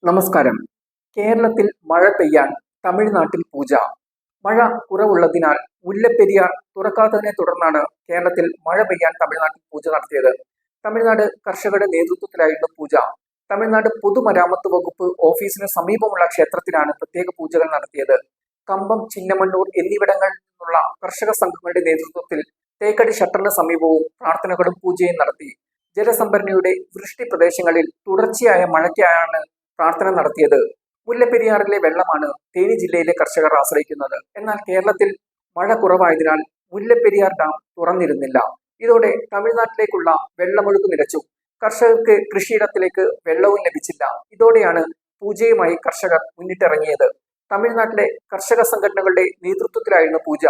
നമസ്കാരം. കേരളത്തിൽ മഴ പെയ്യാൻ തമിഴ്നാട്ടിൽ പൂജ. മഴ കുറവുള്ളതിനാൽ മുല്ലപ്പെരിയാർ തുറക്കാത്തതിനെ തുടർന്നാണ് കേരളത്തിൽ മഴ പെയ്യാൻ തമിഴ്നാട്ടിൽ പൂജ നടത്തിയത്. തമിഴ്നാട് കർഷകരുടെ നേതൃത്വത്തിലായിരുന്നു പൂജ. തമിഴ്നാട് പൊതുമരാമത്ത് വകുപ്പ് ഓഫീസിന് സമീപമുള്ള ക്ഷേത്രത്തിലാണ് പ്രത്യേക പൂജകൾ നടത്തിയത്. കമ്പം, ചിന്നമണ്ണൂർ എന്നിവിടങ്ങളിൽ നിന്നുള്ള കർഷക സംഘങ്ങളുടെ നേതൃത്വത്തിൽ തേക്കടി ഷട്ടറിന് സമീപവും പ്രാർത്ഥനകളും പൂജയും നടത്തി. ജലസംഭരണിയുടെ വൃഷ്ടി പ്രദേശങ്ങളിൽ തുടർച്ചയായ മഴയ്ക്കായാണ് പ്രാർത്ഥന നടത്തിയത്. മുല്ലപ്പെരിയാറിലെ വെള്ളമാണ് തേനി ജില്ലയിലെ കർഷകർ ആശ്രയിക്കുന്നത്. എന്നാൽ കേരളത്തിൽ മഴ കുറവായതിനാൽ മുല്ലപ്പെരിയാർ ഡാം തുറന്നിരുന്നില്ല. ഇതോടെ തമിഴ്നാട്ടിലേക്കുള്ള വെള്ളമൊഴുക്ക് നിലച്ചു. കർഷകർക്ക് കൃഷിയിടത്തിലേക്ക് വെള്ളവും ലഭിച്ചില്ല. ഇതോടെയാണ് പൂജയുമായി കർഷകർ മുന്നിട്ടിറങ്ങിയത്. തമിഴ്നാട്ടിലെ കർഷക സംഘടനകളുടെ നേതൃത്വത്തിലായിരുന്നു പൂജ.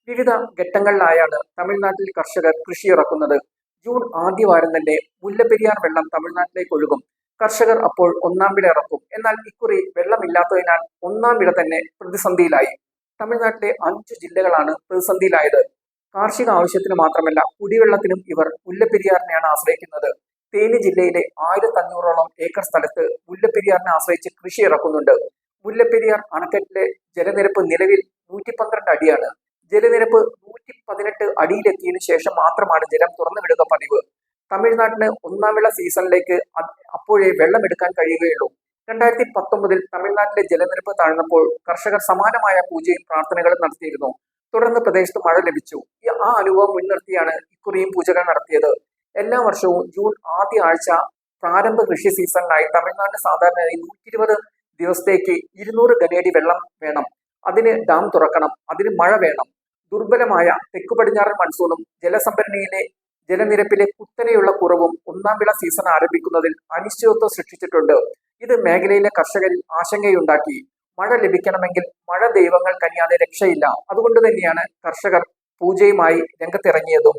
വിവിധ ഘട്ടങ്ങളിലായാണ് തമിഴ്നാട്ടിൽ കർഷകർ കൃഷിയിറക്കുന്നത്. ജൂൺ ആദ്യവാരം തന്നെ മുല്ലപ്പെരിയാർ വെള്ളം തമിഴ്നാട്ടിലേക്ക് ഒഴുകും. കർഷകർ അപ്പോൾ ഒന്നാം വിള ഇറക്കും. എന്നാൽ ഇക്കുറി വെള്ളമില്ലാത്തതിനാൽ ഒന്നാം വിള തന്നെ പ്രതിസന്ധിയിലായി. തമിഴ്നാട്ടിലെ 5 ജില്ലകളാണ് പ്രതിസന്ധിയിലായത്. കാർഷിക ആവശ്യത്തിന് മാത്രമല്ല, കുടിവെള്ളത്തിനും ഇവർ മുല്ലപ്പെരിയാറിനെയാണ് ആശ്രയിക്കുന്നത്. തേനി ജില്ലയിലെ 1500ഓളം ഏക്കർ സ്ഥലത്ത് മുല്ലപ്പെരിയാറിനെ ആശ്രയിച്ച് കൃഷി ഇറക്കുന്നുണ്ട്. മുല്ലപ്പെരിയാർ അണക്കെട്ടിലെ ജലനിരപ്പ് നിലവിൽ 112 അടിയാണ്. ജലനിരപ്പ് 118 അടിയിലെത്തിയതിനു ശേഷം മാത്രമാണ് ജലം തുറന്നുവിടുക പതിവ്. തമിഴ്നാട്ടിന് ഒന്നാം വിള സീസണിലേക്ക് അപ്പോഴേ വെള്ളമെടുക്കാൻ കഴിയുകയുള്ളൂ. 2019 തമിഴ്നാട്ടിലെ ജലനിരപ്പ് താഴ്ന്നപ്പോൾ കർഷകർ സമാനമായ പൂജയും പ്രാർത്ഥനകളും നടത്തിയിരുന്നു. തുടർന്ന് പ്രദേശത്ത് മഴ ലഭിച്ചു. ആ അനുഭവം മുൻനിർത്തിയാണ് ഇക്കുറിയും പൂജകൾ നടത്തിയത്. എല്ലാ വർഷവും ജൂൺ ആദ്യ ആഴ്ച പ്രാരംഭ കൃഷി സീസണിനായി തമിഴ്നാട്ടിന് സാധാരണയായി 120 ദിവസത്തേക്ക് 200 ഘനയടി വെള്ളം വേണം. അതിന് ഡാം തുറക്കണം. അതിന് മഴ വേണം. ദുർബലമായ തെക്കു പടിഞ്ഞാറൻ മൺസൂണും ജലസംഭരണിയിലെ ജലനിരപ്പിലെ കുത്തനെയുള്ള കുറവും ഒന്നാം വിള സീസൺ ആരംഭിക്കുന്നതിൽ അനിശ്ചിതത്വം സൃഷ്ടിച്ചിട്ടുണ്ട്. ഇത് മേഖലയിലെ കർഷകരിൽ ആശങ്കയുണ്ടാക്കി. മഴ ലഭിക്കണമെങ്കിൽ മഴ ദൈവങ്ങൾ കനിയാതെ രക്ഷയില്ല. അതുകൊണ്ട് തന്നെയാണ് കർഷകർ പൂജയുമായി രംഗത്തിറങ്ങിയതും.